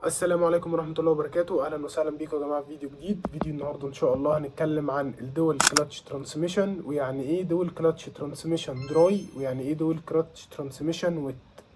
السلام عليكم ورحمة الله وبركاته. أهلا وسهلا بيكم يا جماعة في فيديو جديد. فيديو النهاردة إن شاء الله هنتكلم عن الدول كلاتش ترانسميشن، ويعني إيه دول كلاتش ترانسميشن دراي، ويعني إيه دول كلاتش ترانسميشن ويت.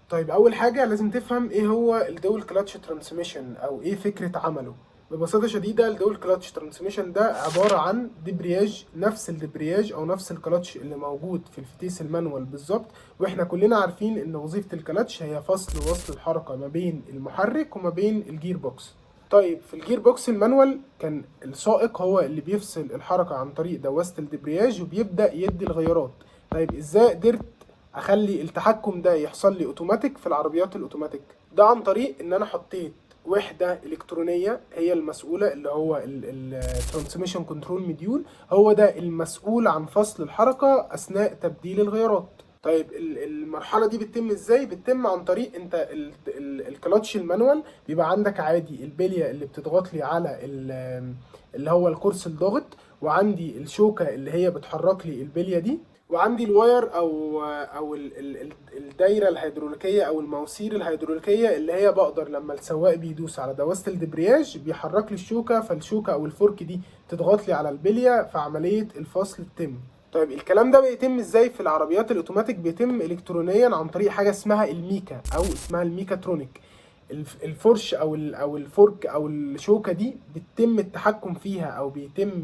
طيب أول حاجة لازم تفهم إيه هو الدول كلاتش ترانسميشن أو إيه فكرة عمله. ببساطة شديدة الدول كلاتش ترانسميشن ده عبارة عن دبرياج، نفس الدبرياج أو نفس الكلاتش اللي موجود في الفتيس المانوال بالظبط. واحنا كلنا عارفين ان وظيفة الكلاتش هي فصل وصل الحركة ما بين المحرك وما بين الجير بوكس. طيب في الجير بوكس المانوال كان السائق هو اللي بيفصل الحركة عن طريق دواسة الدبرياج وبيبدأ يدي الغيارات. طيب ازاي قدرت اخلي التحكم ده يحصل لي اوتوماتيك في العربيات الاوتوماتيك؟ ده عن طريق ان انا حطيت وحدة إلكترونية هي المسؤولة، اللي هو الترانسميشن كنترول مديول، هو ده المسؤول عن فصل الحركة أثناء تبديل الغيارات. طيب المرحلة دي بتتم ازاي؟ بتتم عن طريق انت الكلاتش المانوال بيبقى عندك عادي البلية اللي بتضغط لي على اللي هو الكرسي الضاغط، وعندي الشوكة اللي هي بتحرك لي البلية دي، وعندي الواير او الدايره الهيدروليكيه او المواسير الهيدروليكيه اللي هي بقدر لما السواق بيدوس على دواسه الدبرياج بيحرك لي الشوكه، فالشوكه او الفورك دي تضغط لي على البليه فعمليه الفصل تتم. طيب الكلام ده بيتم ازاي في العربيات الاوتوماتيك؟ بيتم الكترونيا عن طريق حاجه اسمها الميكا او اسمها الميكاترونيك. الفرش او الفورك او الشوكه دي بيتم التحكم فيها او بيتم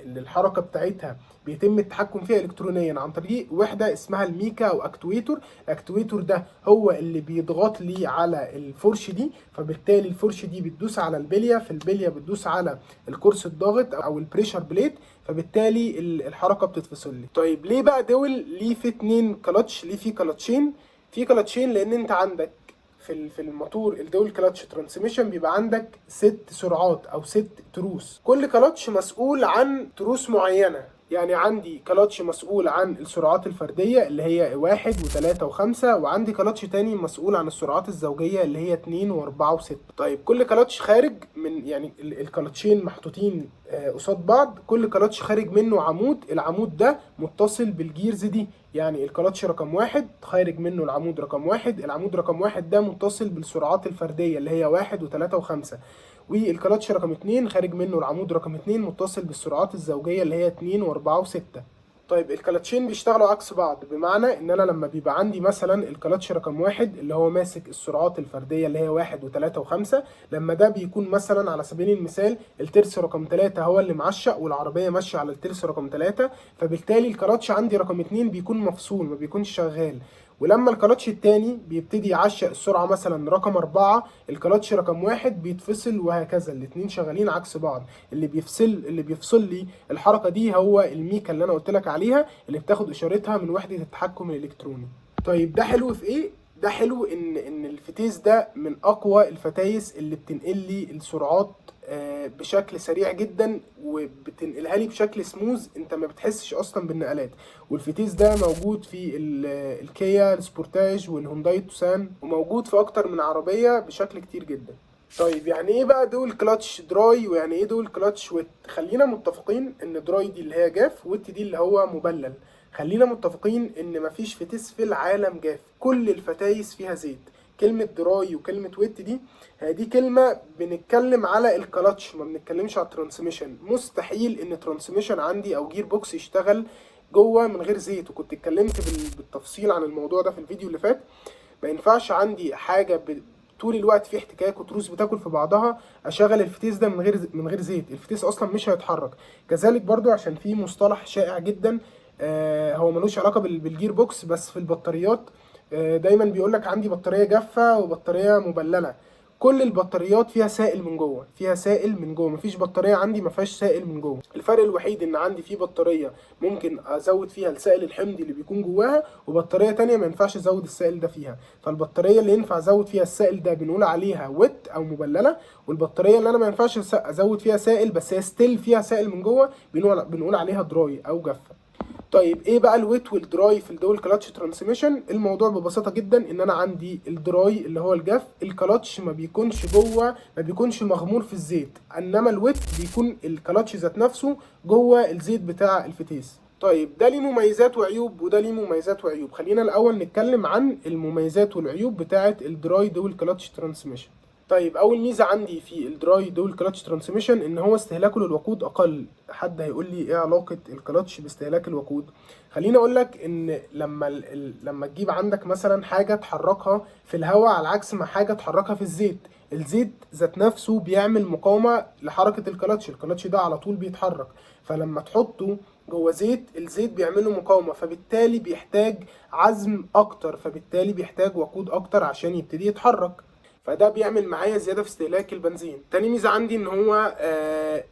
الحركه بتاعتها بيتم التحكم فيها الكترونيا عن طريق وحده اسمها الميكا او اكتويتور. الاكتويتور ده هو اللي بيضغط لي على الفرش دي، فبالتالي الفرش دي بتدوس على البليه، فالبليه بتدوس على الكرسي الضاغط او البريشر بليت، فبالتالي الحركه بتتفصل لي. طيب ليه بقى دول ليه في اتنين كلاتش؟ ليه في كلاتشين؟ في كلاتشين لان انت عندك في الموتور الدول كلاتش ترانسميشن بيبقى عندك 6 سرعات او 6 تروس، كل كلاتش مسؤول عن تروس معينة. يعني عندي كلاتش مسؤول عن السرعات الفردية اللي هي 1 و3 و5، وعندي كلاتش تاني مسؤول عن السرعات الزوجية اللي هي 2 و4 و6. طيب كل كلاتش خارج من يعني الكلاتشين محطوطين قصاد بعض، كل كلاتش خارج منه عمود، العمود ده متصل بالجيرز دي. يعني الكلاتش رقم 1 خارج منه العمود رقم 1، العمود رقم 1 ده متصل بالسرعات الفردية اللي هي 1 و3 و5، والكلاتش رقم 2 خارج منه العمود رقم 2 متصل بالسرعات الزوجية اللي هي 2 و4 و6. طيب الكلاتشين بيشتغلوا عكس بعض، بمعنى ان انا لما بيبقى عندي مثلا الكلاتش رقم 1 اللي هو ماسك السرعات الفردية اللي هي 1 و3 و5، لما ده بيكون مثلا على سبيل المثال الترس رقم 3 هو اللي معشق والعربية ماشية على الترس رقم 3، فبالتالي الكلاتش عندي رقم 2 بيكون مفصول ما بيكونش شغال. ولما الكلاتش التاني بيبتدي يعشق السرعة مثلا رقم 4، الكلاتش رقم 1 بيتفصل، وهكذا الاتنين شغالين عكس بعض. اللي بيفصل لي الحركة دي هو الميكا اللي انا قلت لك عليها، اللي بتاخد اشارتها من وحدة التحكم الالكتروني. طيب ده حلو في ايه؟ ده حلو ان الفتيس ده من اقوى الفتايس اللي بتنقل لي السرعات بشكل سريع جدا، وبتنقلها لي بشكل سموز، انت ما بتحسش اصلا بالنقلات. والفتيس ده موجود في الكيا السبورتاج والهونداي توسان، وموجود في اكتر من عربية بشكل كتير جدا. طيب يعني ايه بقى دول كلاتش دراي ويعني ايه دول كلاتش ويت؟ خلينا متفقين ان دراي دي اللي هي جاف، ويت دي اللي هو مبلل. خلينا متفقين ان مفيش فتيس في العالم جاف، كل الفتايس فيها زيت. كلمة دراي وكلمة ويت دي كلمة بنتكلم على الكلاتش، ما بنتكلمش على الترانسميشن. مستحيل ان ترانسميشن عندي او جير بوكس يشتغل جوه من غير زيت، وكنت اتكلمت بالتفصيل عن الموضوع ده في الفيديو اللي فات. ما ينفعش عندي حاجة طول الوقت في احتكاك وتروس بتاكل في بعضها اشغل الفتيس ده من غير زيت، الفتيس اصلا مش هيتحرك. كذلك برضو عشان في مصطلح شائع جدا هو ملوش علاقة بالجير بوكس بس في البطاريات، دايما بيقولك عندي بطارية جافة وبطارية مبللة. كل البطاريات فيها سائل من جوه، فيها سائل من جوه، مفيش بطارية عندي ما فيهاش سائل من جوه. الفرق الوحيد ان عندي في بطارية ممكن ازود فيها السائل الحمضي اللي بيكون جواها، وبطارية تانية ما ينفعش ازود السائل ده فيها. فالبطارية اللي ينفع ازود فيها السائل ده بنقول عليها ويت او مبللة، والبطارية اللي انا ما ينفعش ازود فيها سائل بس هي ستيل فيها سائل من جوه بنقول عليها دراي او جافة. طيب ايه بقى الويت والدراي في الدول كلاتش ترانسميشن؟ الموضوع ببساطه جدا ان انا عندي الدراي اللي هو الجاف، الكلاتش ما بيكونش جوه، ما بيكونش مغمور في الزيت، انما الويت بيكون الكلاتش ذات نفسه جوه الزيت بتاع الفتيس. طيب ده ليه مميزات وعيوب وده ليه مميزات وعيوب. خلينا الاول نتكلم عن المميزات والعيوب بتاعه الدراي دول كلاتش ترانسميشن. طيب اول ميزه عندي في الدراي دول كلاتش ترانسميشن ان هو استهلاكه للوقود اقل. حد هيقول لي ايه علاقه الكلاتش باستهلاك الوقود؟ خليني اقول لك ان لما تجيب عندك مثلا حاجه تحركها في الهواء على عكس ما حاجه تحركها في الزيت، الزيت ذات نفسه بيعمل مقاومه لحركه الكلاتش. الكلاتش ده على طول بيتحرك، فلما تحطه جوه زيت الزيت بيعمل له مقاومه، فبالتالي بيحتاج عزم اكتر، فبالتالي بيحتاج وقود اكتر عشان يبتدي يتحرك، فده بيعمل معايا زياده في استهلاك البنزين. تاني ميزه عندي ان هو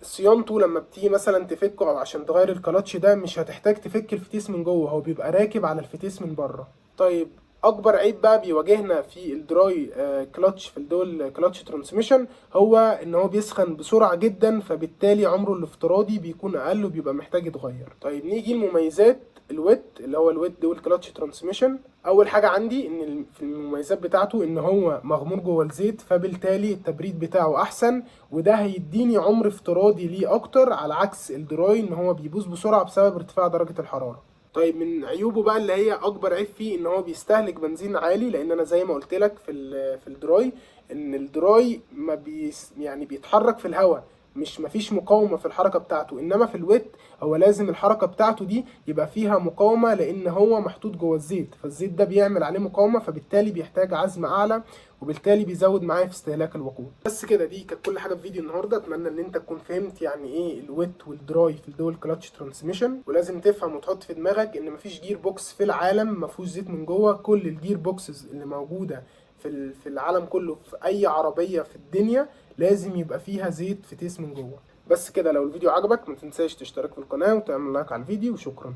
صيانته لما بتيجي مثلا تفكه او عشان تغير الكلاتش ده مش هتحتاج تفك الفتيس من جوه، هو بيبقى راكب على الفتيس من بره. طيب اكبر عيب بقى بيواجهنا في الدراي كلاتش في الدول كلاتش ترانسميشن هو ان هو بيسخن بسرعه جدا، فبالتالي عمره الافتراضي بيكون اقل وبيبقى محتاج يتغير. طيب نيجي المميزات الويت اللي هو الويت دول كلاتش ترانسميشن. اول حاجه عندي ان في المميزات بتاعته ان هو مغمور جوه الزيت، فبالتالي التبريد بتاعه احسن، وده هيديني عمر افتراضي ليه اكتر على عكس الدراي ان هو بيبوظ بسرعه بسبب ارتفاع درجه الحراره. طيب من عيوبه بقى اللي هي اكبر عيب فيه ان هو بيستهلك بنزين عالي، لان انا زي ما قلت لك في الدراي ان الدراي ما يعني بيتحرك في الهواء، مش مفيش مقاومه في الحركه بتاعته، انما في الويت هو لازم الحركه بتاعته دي يبقى فيها مقاومه لان هو محطوط جوه الزيت، فالزيت ده بيعمل عليه مقاومه، فبالتالي بيحتاج عزم اعلى، وبالتالي بيزود معايا في استهلاك الوقود. بس كده دي كانت كل حاجه في فيديو النهارده. اتمنى ان انت تكون فهمت يعني ايه الويت والدراي في الدول كلاتش ترانسميشن، ولازم تفهم وتحط في دماغك ان مفيش جير بوكس في العالم ما فيهوش زيت من جوه. كل الجير بوكسز اللي موجوده في العالم كله في اي عربيه في الدنيا لازم يبقى فيها زيت فتيس من جوه. بس كده، لو الفيديو عجبك ما تنساش تشترك في القناه وتعمل لايك على الفيديو، وشكرا.